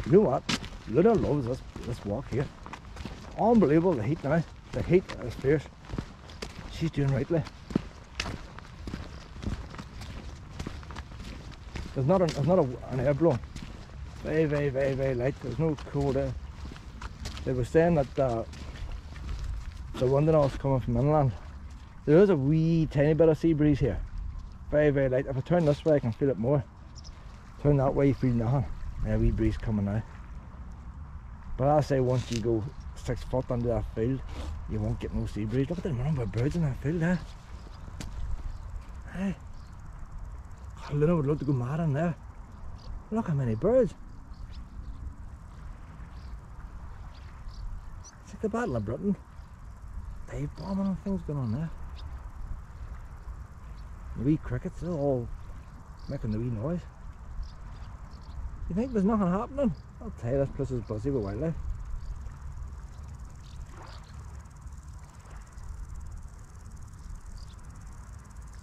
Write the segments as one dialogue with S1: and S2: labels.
S1: You know what? Luna loves this walk here. Unbelievable, the heat now. The heat is fierce. She's doing rightly. There's not an air blow. Very, very, very, very light. There's no cold air. They were saying that the wind and all is coming from inland. There is a wee tiny bit of sea breeze here. Very, very light. If I turn this way, I can feel it more. Turn that way, you feel nothing. Yeah, wee breeze coming now. But I say once you go 6 foot under that field, you won't get no sea breeze. Look at the number of birds in that field there. Hey. Luna would love to go mad in there. Look how many birds. It's like the Battle of Britain. Dive bombing and things going on there. The wee crickets, they're all making the wee noise. You think there's nothing happening? I'll tell you, this place is busy with wildlife.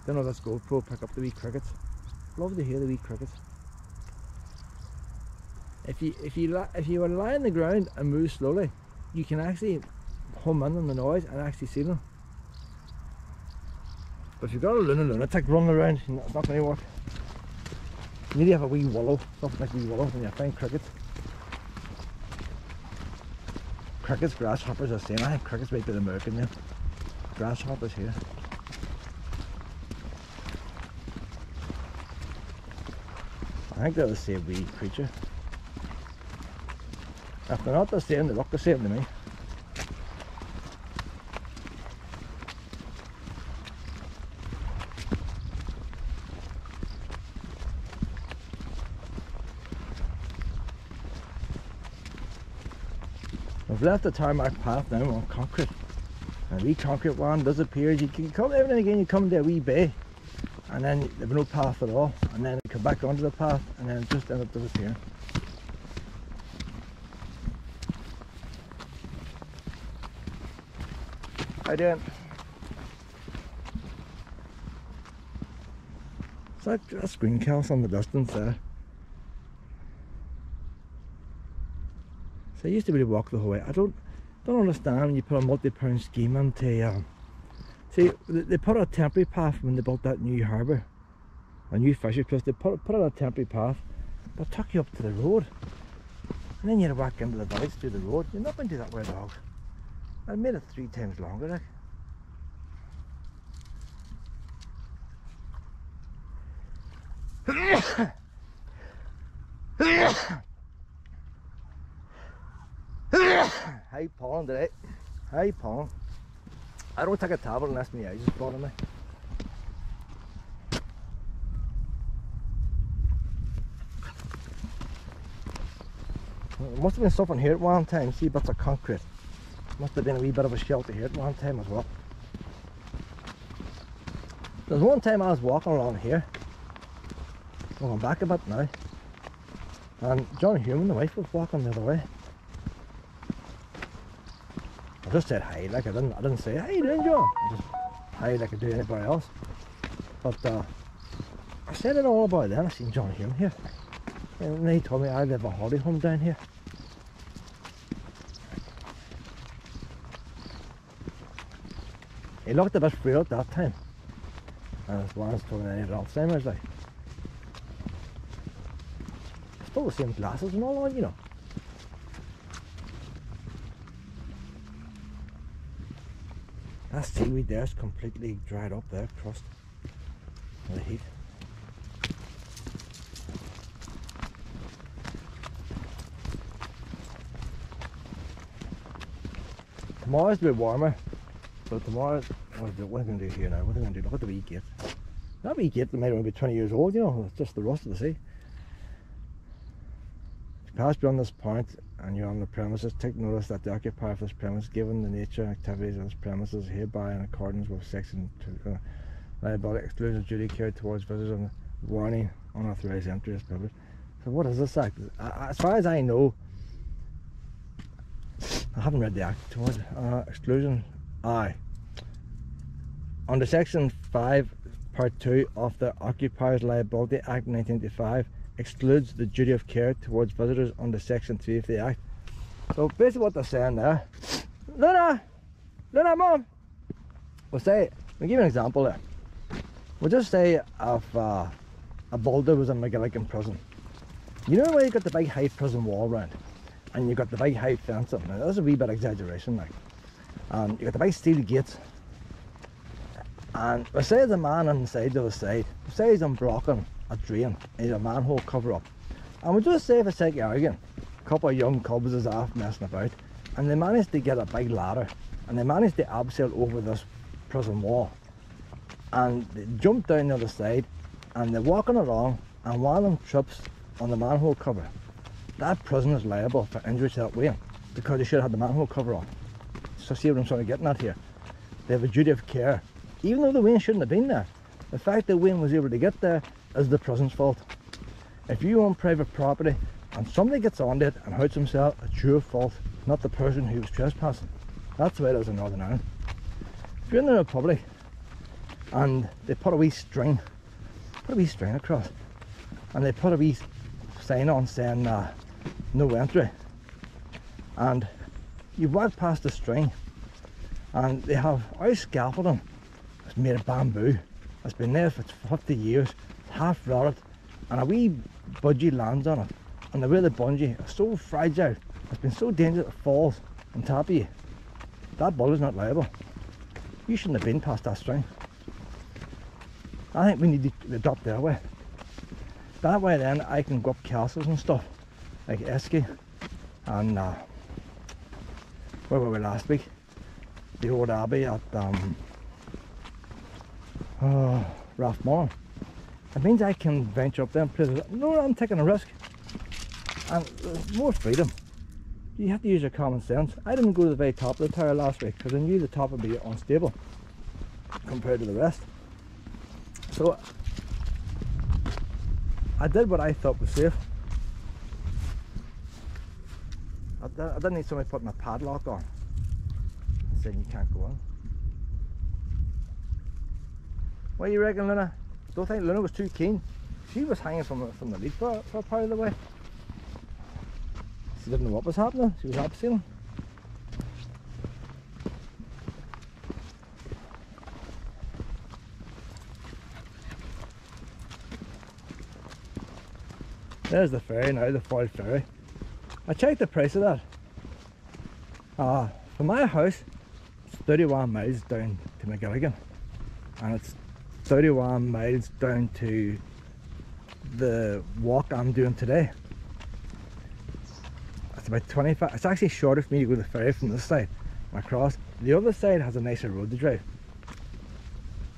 S1: Don't know if this GoPro pick up the wee crickets. Love to hear the wee crickets. If you were lying on the ground and move slowly, you can actually hum in on the noise and actually see them. But if you've got a lunatic running around, it's not going to work. You need to have a wee wallow, something like a wee wallow when you find crickets. Crickets, grasshoppers, I think crickets might be the American name. Grasshoppers here. I think they're the same wee creature. If they're not the same, they look the same to me. We've left the tarmac path now on concrete. And the wee concrete one disappears. You can come every now and again, you come to a wee bay, and then there's no path at all, and then you come back onto the path, and then it just ends up disappearing. How doing? So that's Greencastle in the distance there. So I used to be able to walk the whole way. I don't understand when you put a multi-pound scheme into see, they put a temporary path when they built that new harbour, a new fishery place. They put out a temporary path, but took you up to the road, and then you had to walk into the village through the road. You're not going to do that with a dog. I made it 3 times longer, like. Hi, pollen today. Hi, pollen. I don't take a tablet unless my eyes is bothering me. There must have been something here at one time. See, bits of concrete. Must have been a wee bit of a shelter here at one time as well. There's one time I was walking along here. I'm going back a bit now. And John Human, the wife, was walking the other way. I just said hi, like I didn't say, how you doing, John? I just hi like I do anybody else. But I said it all about then. I seen John Hume here. And then he told me I live a holiday home down here. He looked a bit frail at that time. And his one's told me he had Alzheimer's, like. Still the same glasses and all on, you know. That seaweed there's completely dried up there, crust. The heat. Tomorrow's a bit warmer, but tomorrow, what are we going to do here now? What are we going to do? Look at the wee gate. That wee gate might only be 20 years old, you know, it's just the rust of the sea. If you pass beyond this point and you're on the premises, take notice that the occupier of this premise, given the nature and activities of this premises, hereby in accordance with section 2, liability exclusion duty carried towards visitors and warning unauthorized entry is published. So what is this act? As far as I know, I haven't read the act towards exclusion. Aye. Under section 5 part 2 of the Occupiers Liability Act 1985, excludes the duty of care towards visitors under Section 3 of the Act. So basically what they're saying there, Luna, Mum, we'll give you an example there. We'll just say if a boulder was in McGilligan prison. You know where you got the big high prison wall round, and you got the big high fencing. Now that's a wee bit exaggeration, like. And you got the big steel gates. And we'll say there's a man inside the other side. We'll say he's unblocking a drain. He's a manhole cover up. And we'll just say for sake of argument, a couple of young cubs is off messing about, and they managed to get a big ladder, and they managed to abseil over this prison wall, and they jump down the other side, and they're walking along, and one of them trips on the manhole cover. That prison is liable for injury to that wing because they should have had the manhole cover on. So see what I'm sort of getting at here. They have a duty of care, even though the wing shouldn't have been there. The fact that Wayne was able to get there is the prison's fault. If you own private property and somebody gets on it and hurts himself, it's your fault, not the person who was trespassing. That's the way it is in Northern Ireland. If you're in the Republic and they put a wee string across, and they put a wee sign on saying no entry, and you walk past the string and they have our scaffolding. It's made of bamboo. It's been there for 50 years, half rotted, and a wee budgie lands on it, and the way the bungee is so fragile, it's been so dangerous it falls on top of you. That bull is not liable. You shouldn't have been past that string. I think we need to adopt their way. That way then I can go up castles and stuff, like Esky and where were we last week? The old abbey at Rathmullen. It means I can venture up there and places. No, I'm taking a risk. And there's more freedom. You have to use your common sense. I didn't go to the very top of the tower last week because I knew the top would be unstable compared to the rest. So I did what I thought was safe. I didn't need somebody putting a padlock on and saying you can't go in. What do you reckon, Luna? Don't think Luna was too keen. She was hanging from the lead for a part of the way. She didn't know what was happening. She was abseiling. There's the ferry now, the foil ferry. I checked the price of that. From my house, it's 31 miles down to McGilligan, and it's 31 miles down to the walk I'm doing today. It's about 25. It's actually shorter for me to go to the ferry from this side across. The other side has a nicer road to drive.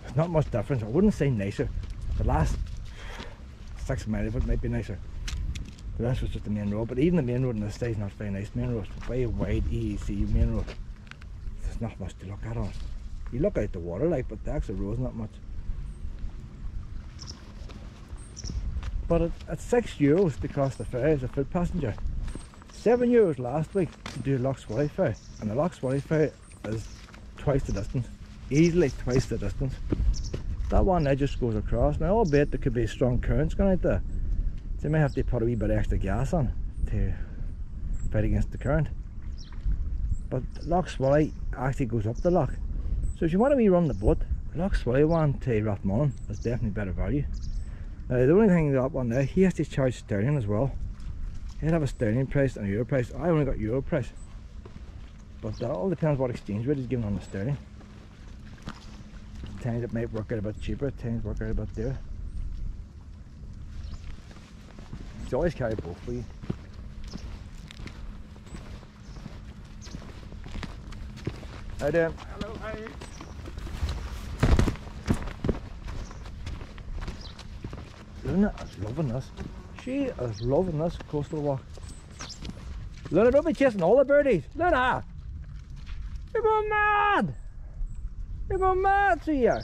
S1: There's not much difference. I wouldn't say nicer. The last 6 miles of it might be nicer. The rest was just the main road, but even the main road on this side is not very nice. Main road is very wide, EEC main road. There's not much to look at on it. You look out the water like, but the actual road's not much. But it's €6 to cross the ferry as a foot passenger. €7 last week to do Loch Swilly ferry, and the Loch Swilly ferry is twice the distance, easily twice the distance. That one there just goes across. Now albeit there could be strong currents going out there, so you may have to put a wee bit of extra gas on to fight against the current. But Loch Swilly actually goes up the loch, so if you want to rerun the boat, the Loch Swilly one to Rathmullen is definitely better value. Now the only thing that one there, he has to charge sterling as well. He'd have a sterling price and a euro price. I only got euro price, but that all depends what exchange rate he's giving on the sterling. Times it might work out a bit cheaper, times work out a bit dearer. You always carry both for you. How you doing?
S2: Hello, how are you?
S1: Luna is loving this. She is loving this coastal walk. Luna, don't be chasing all the birdies. Luna! You're going mad! You're going mad, see ya!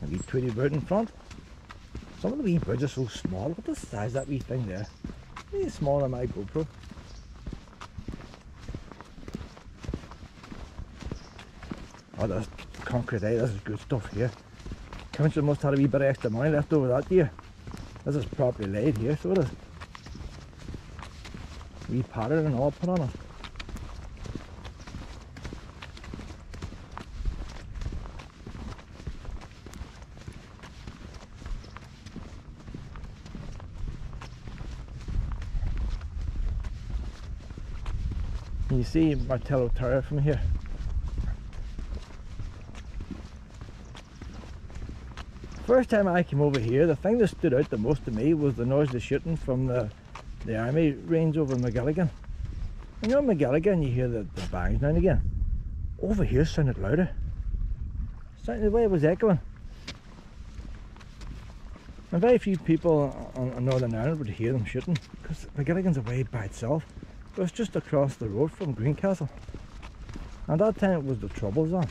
S1: A wee Tweety bird in front. Some of the wee birds are so small. Look at the size of that wee thing there. It's smaller than my GoPro. Oh, this concrete, this is good stuff here. Council must have a wee bit of extra money left over that year. This is properly laid here, so it is. Wee pattern and all put on it. You see Martello Tower from here. First time I came over here, the thing that stood out the most to me was the noise of the shooting from the army range over in McGilligan. You know, in McGilligan you hear the bangs now and again. Over here it sounded louder. The way it was echoing. And very few people on Northern Ireland would hear them shooting, because McGilligan's away by itself. But it's just across the road from Greencastle. And that time it was the trouble zone.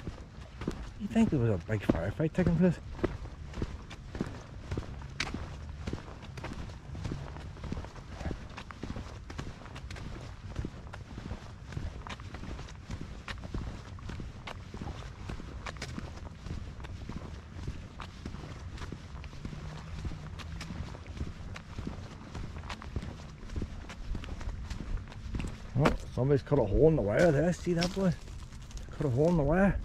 S1: You'd think there was a big firefight taking place. Oh, somebody's cut a hole in the wire there, see that, boy? Cut a hole in the wire.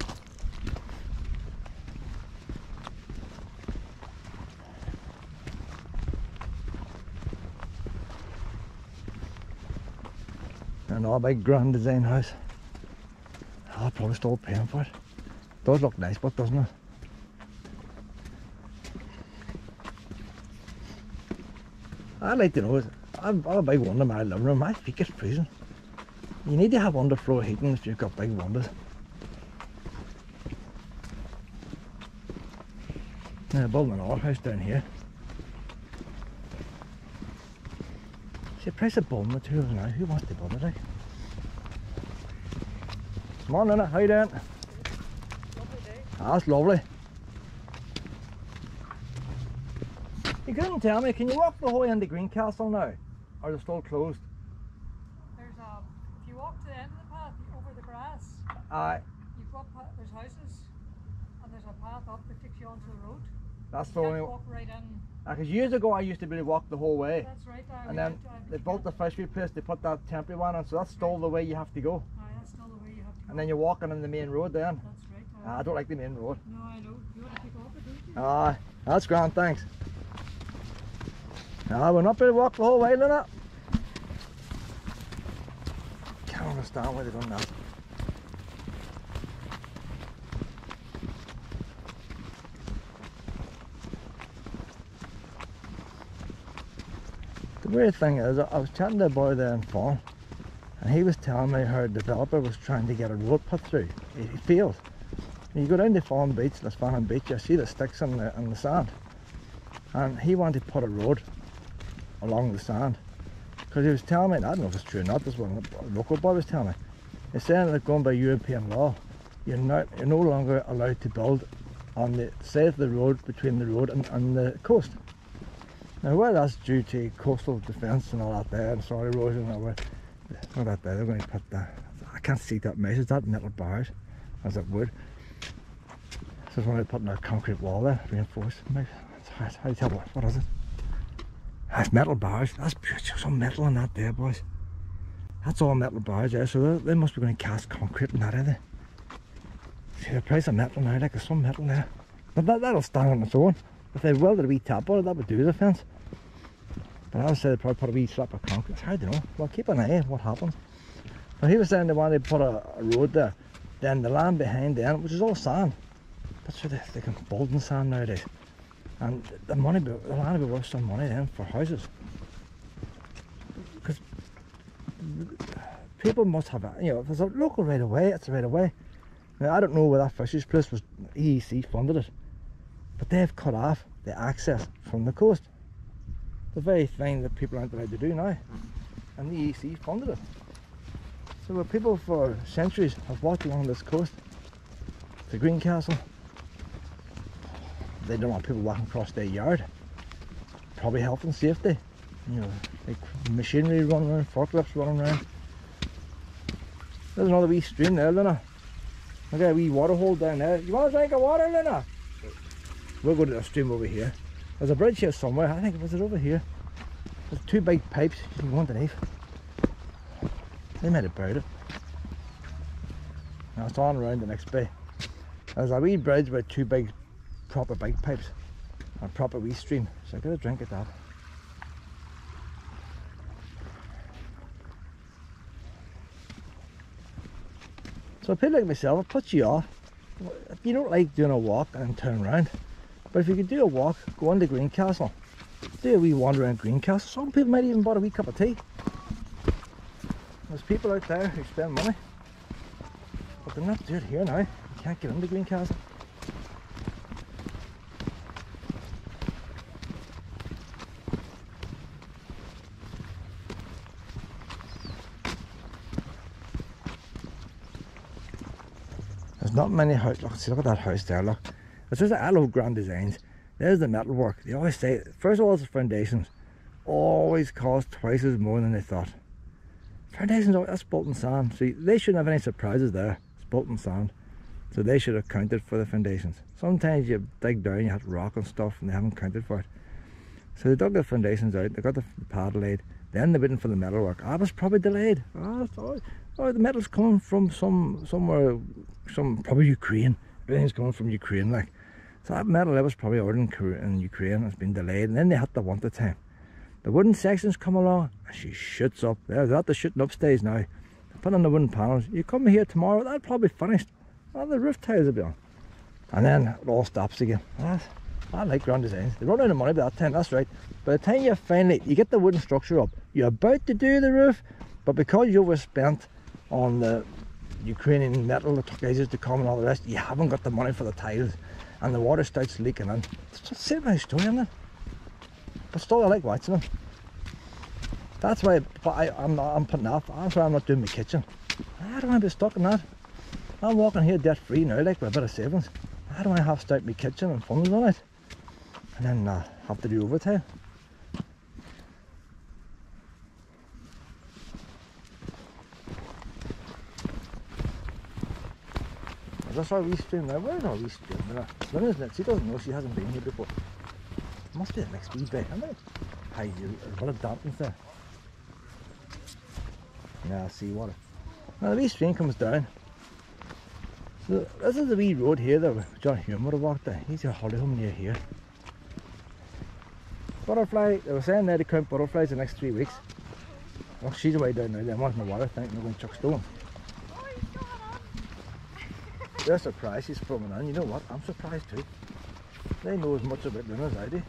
S1: Another big grand design house. I'll probably still paying for it. Does look nice, but doesn't it? I'd like to know, I'm a big wonder in my living room. My feet get freezing. You need to have underfloor heating if you've got big windows. Now building another house down here. See the price of building materials now, who wants to build it like? Morning, innit? How you doing?
S2: Lovely day.
S1: Ah, that's lovely. You couldn't tell me, can you walk the whole way into Greencastle now? Or are they still closed?
S2: If you walk to the end of the path, over the grass,
S1: Aye.
S2: there's houses, and there's a path up that takes you onto the road.
S1: That's
S2: You
S1: the
S2: can't
S1: only.
S2: walk right in.
S1: Because years ago I used to be able to walk the whole way.
S2: That's right.
S1: And then they built the fishery place, they put that temporary one on, so that's still the way you have to go.
S2: Aye, that's still the way you have to go.
S1: And then you're walking on the main road then.
S2: That's right.
S1: I don't like the main road.
S2: No, I know. You want to take off it, don't you?
S1: Aye, that's grand, thanks. We're not able to walk the whole way, Lynette. Can't understand why they've done that. The weird thing is, I was chatting to a boy there in Fawn, and he was telling me how a developer was trying to get a road put through. He failed. You go down to Fawn Beach, Lisfannon Beach, you see the sticks in the sand. And he wanted to put a road along the sand. Because he was telling me, and I don't know if it's true or not, this one a local boy was telling me. He's saying that going by European law, you're no longer allowed to build on the side of the road, between the road and the coast. Now whether that's due to coastal defence and all that there, and soil erosion, or what that there, they're going to put that, I can't see that measures, that metal bars, as it would. So it's when they're putting a concrete wall there, reinforced. How do you tell what is it? That's metal bars, that's some metal in that there, boys. That's all metal bars there, so they must be going to cast concrete in that, are they? See the price of metal now, like there's some metal there. But that'll stand on its own. If they welded a wee tap on it, that would do the fence. But I would say they'd probably put a wee slab of concrete. I don't know. Well, keep an eye on what happens. But he was saying they wanted to put a road there. Then the land behind them, which is all sand. That's where they can build in sand nowadays. And the land would be worth some money then for houses. Because people must have, if there's a local right of way, it's a right of way. Now, I don't know where that fisheries place was, EEC funded it. But they've cut off the access from the coast. The very thing that people aren't allowed to do now. And the EEC funded it. So where people for centuries have walked along this coast to Greencastle, they don't want people walking across their yard. Probably health and safety. You know, like machinery running around, forklifts running around. There's another wee stream there, Luna. Look at a wee water hole down there. You want a drink of water, Luna? We'll go to the stream over here. There's a bridge here somewhere. I think, was it over here? There's two big pipes you can go underneath. They might have buried it. Now it's on around the next bay. There's a wee bridge with two big, proper big pipes. A proper wee stream. So I got a drink at that. So a pit like myself, it puts you off. If you don't like doing a walk and turn around, but if you could do a walk, go on to Greencastle, do a wee wander around Greencastle. Some people might even buy a wee cup of tea. There's people out there who spend money, but they're not doing it here now. You can't get into Greencastle. There's not many houses. Look, see, look at that house there, look. It's just I love grand designs. There's the metal work. They always say, first of all, it's the foundations. Always cost twice as more than they thought. Foundations, that's bolton sand. See, they shouldn't have any surprises there. It's bolton sand. So they should have counted for the foundations. Sometimes you dig down, you have rock and stuff, and they haven't counted for it. So they dug the foundations out, they got the pad laid, then they're waiting for the metal work. Ah, it was probably delayed. Oh, the metal's coming from somewhere, probably Ukraine. Everything's coming from Ukraine, like. So that metal, that was probably ordered in Ukraine, it's been delayed, and then they had the winter time. The wooden sections come along, and she shoots up. They're at the shooting upstairs now. They put on the wooden panels. You come here tomorrow, that'll probably finished. All the roof tiles will be on. And then it all stops again. I like grand designs. They run out of money by that time, that's right. By the time you get the wooden structure up, you're about to do the roof, but because you overspent on the Ukrainian metal, it took ages to come and all the rest, you haven't got the money for the tiles, and the water starts leaking in. It's just a same story, isn't it? But still, I like watching them. That's why I'm putting off. That's why I'm not doing my kitchen. I don't want to be stuck in that. I'm walking here debt free now, like with a bit of savings. I don't want to have to start my kitchen and funds on it, and then have to do overtime. That's our wee stream now. Where's our wee stream now? She doesn't know, she hasn't been here before. It must be the next wee bit, isn't it? Hi, there's a lot of dampness there. Yeah, seawater. Now the wee stream comes down. So this is the wee road here that John Hume would have walked down. He's a holiday home near here. Butterfly, they were saying there to count butterflies the next 3 weeks. Well, she's away down now, then wanting the water, thinking they're going to chuck stone. They're surprised she's swimming in. You know what? I'm surprised too. They know as much about Luna as I do.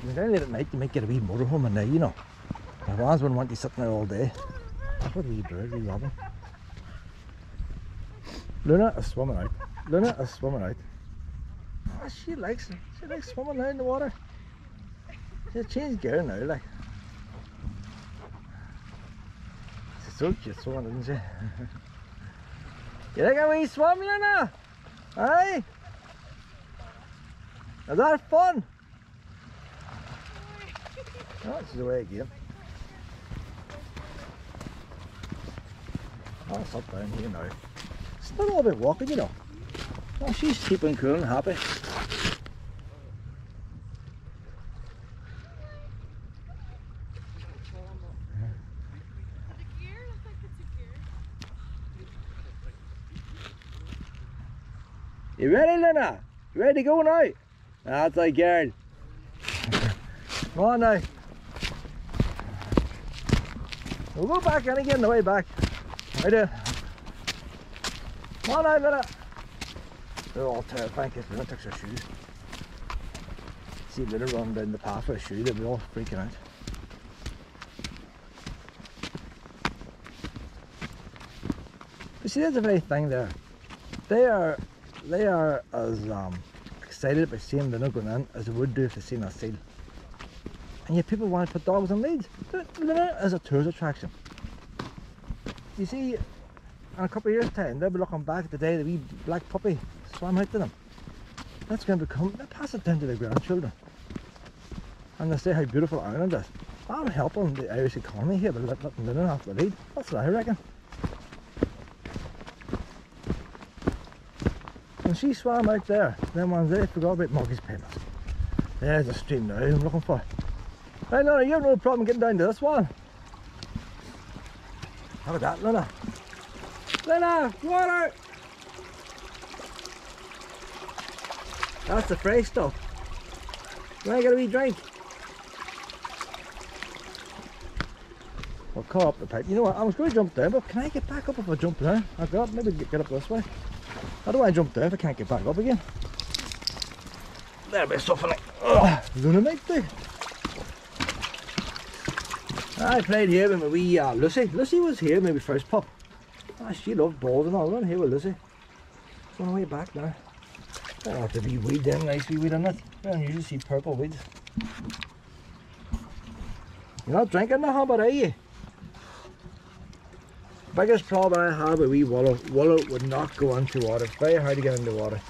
S1: And then late at night you might get a wee motorhome in there, you know. The ones wouldn't want you sitting there all day. Look at the wee bird, wee robin. Luna is swimming out. Luna is swimming out. Oh, she likes swimming out in the water. She's changed gear now, like. She's so cute swimming, isn't she? You like a wee swim, Luna? Aye? Is that fun? Oh, she's away again. Oh, it's up down here now. It's not all about walking, you know. Oh, she's keeping cool and happy. You ready, Luna? You ready to go now? That's a girl. Come on now. We'll go back in again the way back. Right there. Come on now, Luna. They're all terrifying because Luna took her shoes. See Luna running down the path with a shoe, they'll be all freaking out. But see, there's a very thing there. They are as excited about seeing Luna going in as they would do if they seen a seal. And yet people want to put dogs on leads. Luna is a tourist attraction. You see, in a couple of years' time, they'll be looking back at the day the wee black puppy swam out to them. That's going to become, they'll pass it down to their grandchildren. And they'll say how beautiful Ireland is. I'm helping the Irish economy here, but letting them have to lead. That's what I reckon. When she swam out there, then ones they forgot about Monkey's Payments. There's the stream now I'm looking for. Right, Luna, you have no problem getting down to this one. How about that, Luna? Luna, water! That's the fresh stuff. Now I got a wee drink. I'll call up the pipe. You know what, I was going to jump down, but can I get back up if I jump down? I've got maybe get up this way. How do I jump down if I can't get back up again? There'll be something like, Luna might do. I played here with my wee Lucy. Lucy was here, maybe first pup. She loved balls and all. Run here with Lucy. It's on the way back now. That ought to be weed then, nice wee weed on it. I don't usually see purple weeds. You're not drinking the habit, are you? Biggest problem I have with wee Willow would not go into water. It's very hard to get into water.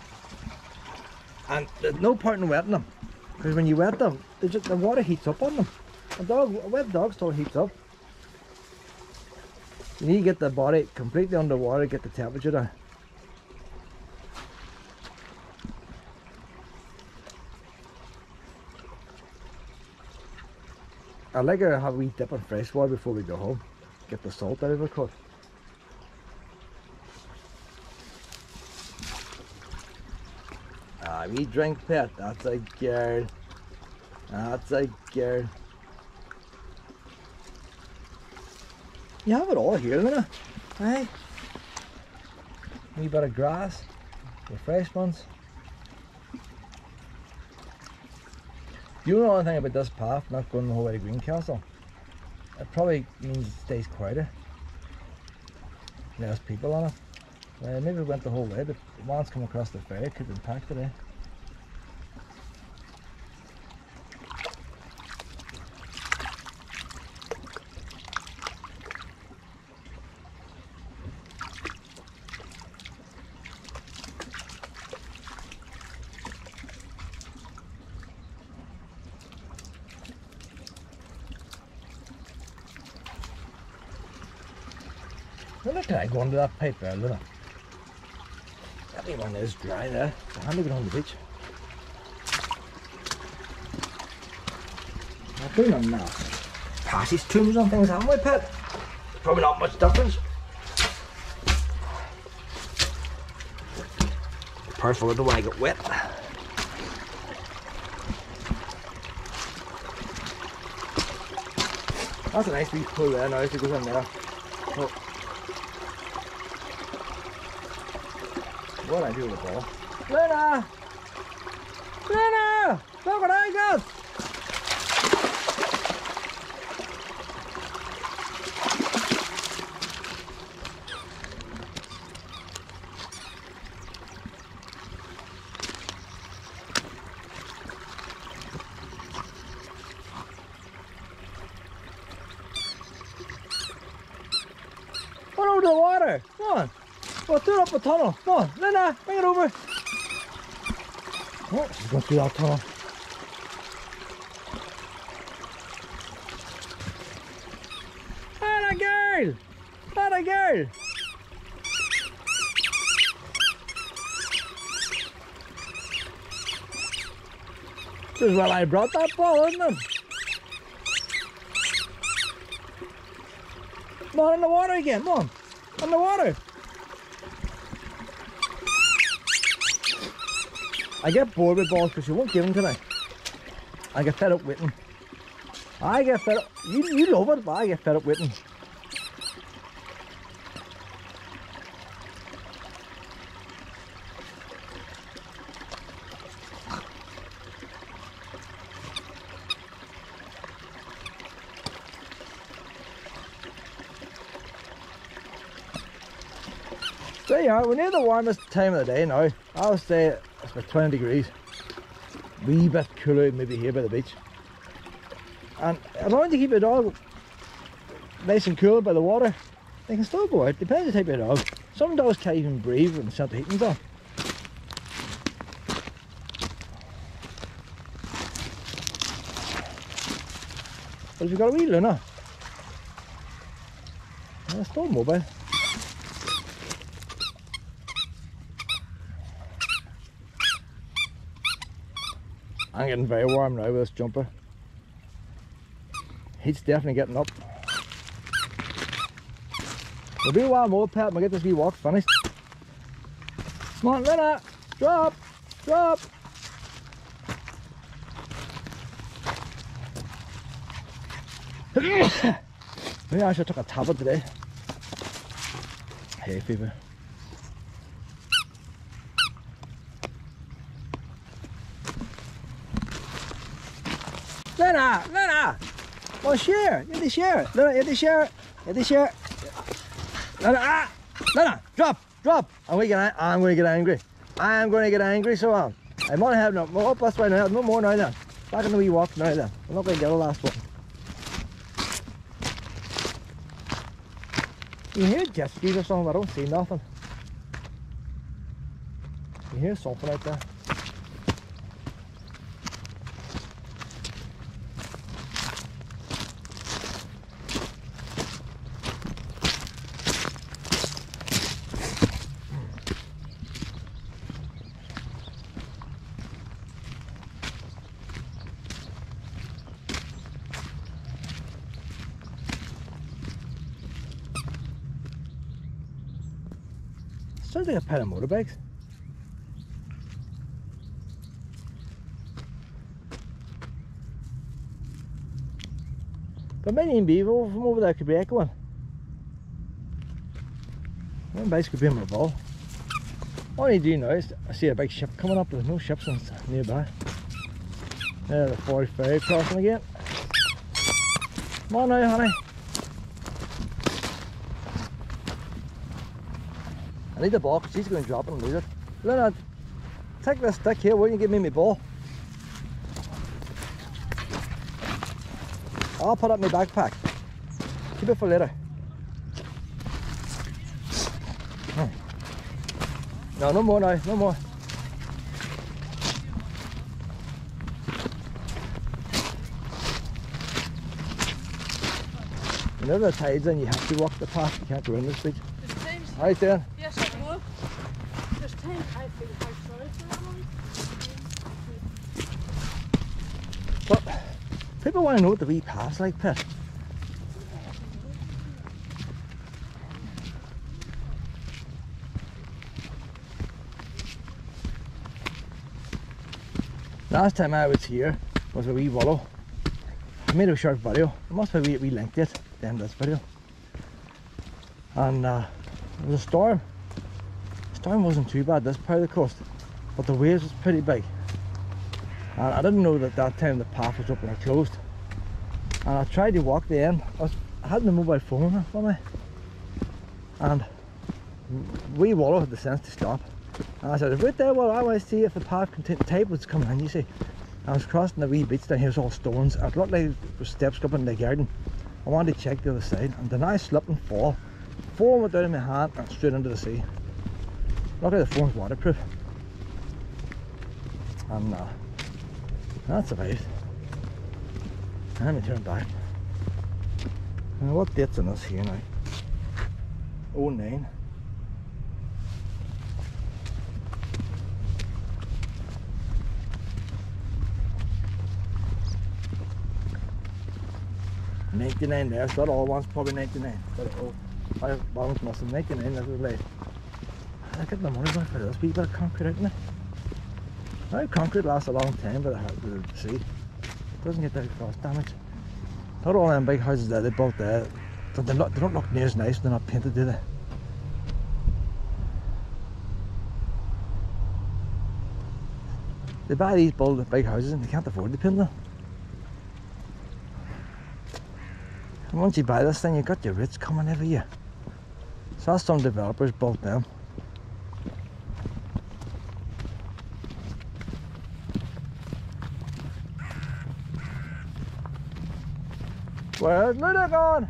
S1: And there's no point in wetting them. Because when you wet them, the water heats up on them. A wet dog still heats up. You need to get the body completely underwater, get the temperature down. I'd like her to have a wee dip in fresh water before we go home. Get the salt out of her cut. We drink pet, that's a girl. That's a girl. You have it all here, Luna. Hey? A wee bit of grass, the fresh ones. You know anything about this path not going the whole way to Greencastle? It probably means it stays quieter. Less people on it. Maybe it went the whole way, but the ones come across the ferry could have been packed today. Look at I go under that pipe there, look. That wee one is dry there. It's handy to go on the beach. I've been on now. Passage tombs and things, haven't we, Pet? Probably not much difference. Careful, I don't want to get wet. That's a nice wee pull there now as it goes in there. Oh. What do I do with the ball? Luna! Luna! Look what I got! Put over the water! Come on! Well, through up the tunnel. Come on, Luna, bring it over. Oh, she's going through that tunnel. That a girl! That a girl! This is well I brought that ball, isn't it? Come on, in the water again, come on. In the water. I get bored with balls because you won't give them to me. I get fed up with them. I get fed up. You love it, but I get fed up with them. So yeah, we're near the warmest time of the day now. I'll say it's about 20 degrees. Wee bit cooler maybe here by the beach. And I want to keep it all nice and cool by the water. they can still go out, depends on the type of dog. Some dogs can't even breathe when the centre heating's on. But if you've got a wee Luna, it's still mobile. I'm getting very warm now with this jumper. Heat's definitely getting up. We'll do a while more, pet, and we'll get this wee walk finished. Come on, Luna! Drop! Drop! Maybe I should have took a tablet today. Hay fever. Luna! Luna! Well, share! You have to share it! Luna, you have to share it! You have to share it! Luna, ah! Luna! Drop! Drop! I'm going to get angry. I'm going to get angry, so I'm not having no more. That's right now. No more now then. Back in the wee walk now then. I'm not going to get the last one. You hear jet skis or something? I don't see nothing. You hear something out there? Sounds like a pair of motorbikes. But many in Beaver from over there could be echoing. One bikes could be in Movile. All you do now is I see a big ship coming up. There's no ships nearby. There's the 40 ferry crossing again. Come on now, honey. I need the ball because he's going to drop it and lose it. Luna, take this stick here, will you give me my ball? I'll put it in my backpack. Keep it for later. No, no more now, no more. Whenever the tide's in, you have to walk the path, you can't go in this beach. Right then.
S2: Yes, I will. Just take, I feel quite sorry for that one.
S1: But people want to know what the wee path's like, Pet. Last time I was here was a wee wallow. I made a short video. It must be we linked it at the end of this video. And there was a storm. The storm wasn't too bad this part of the coast, but the waves was pretty big. And I didn't know that that time the path was open or closed. And I tried to walk the end. I had the mobile phone with me, and wee wallow had the sense to stop. And I said, right there, well, I want to see if the path tide was coming in, you see. I was crossing the wee beach down here, it was all stones. It looked like there were steps up in the garden. I wanted to check the other side, and then I slipped and fall. Phone went down in my hand and straight into the sea. Luckily the phone's waterproof. And that survived. And let me turn back. Now what date's on this here now? 09. $99 there, so that all one's probably 99. But oh, I balance must 99, that was late. I get the money back for this wee bit of concrete out in it. Now concrete lasts a long time, but the sea doesn't get that frost damage. Not all them big houses there they built there, but they don't look near as nice when they're not painted, do they? They buy these big houses and they can't afford to paint them. And once you buy this thing, you've got your rates coming every year. So that's some developers built them. Where's Luna gone?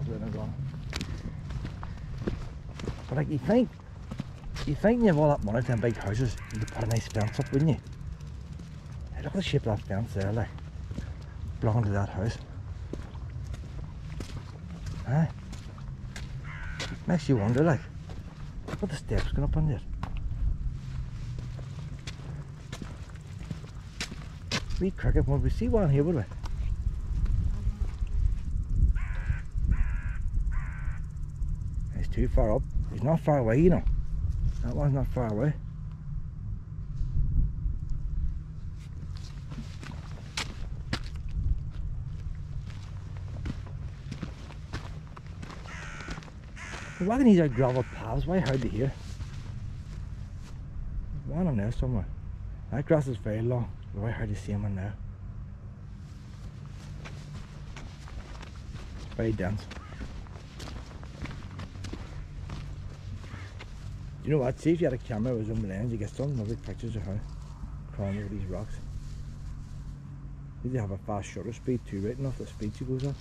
S1: absolutely no gone. But like you think when you have all that money to them big houses, you could put a nice fence up, wouldn't you? Hey, look at the shape of that fence there, like, belonging to that house. Aye. Makes you wonder, like, what the steps going up on there. Wee cricket, would we see one here, would we? He's too far up. He's not far away, you know. That one's not far away. Why can these are gravel paths? Why hard to hear? There's one on there somewhere. That grass is very long. Why hard to see him on there? Very dense. You know what? See if you had a camera with zoom lens, you get some lovely pictures of her crawling over these rocks. Need to have a fast shutter speed too, right enough the speed she goes at.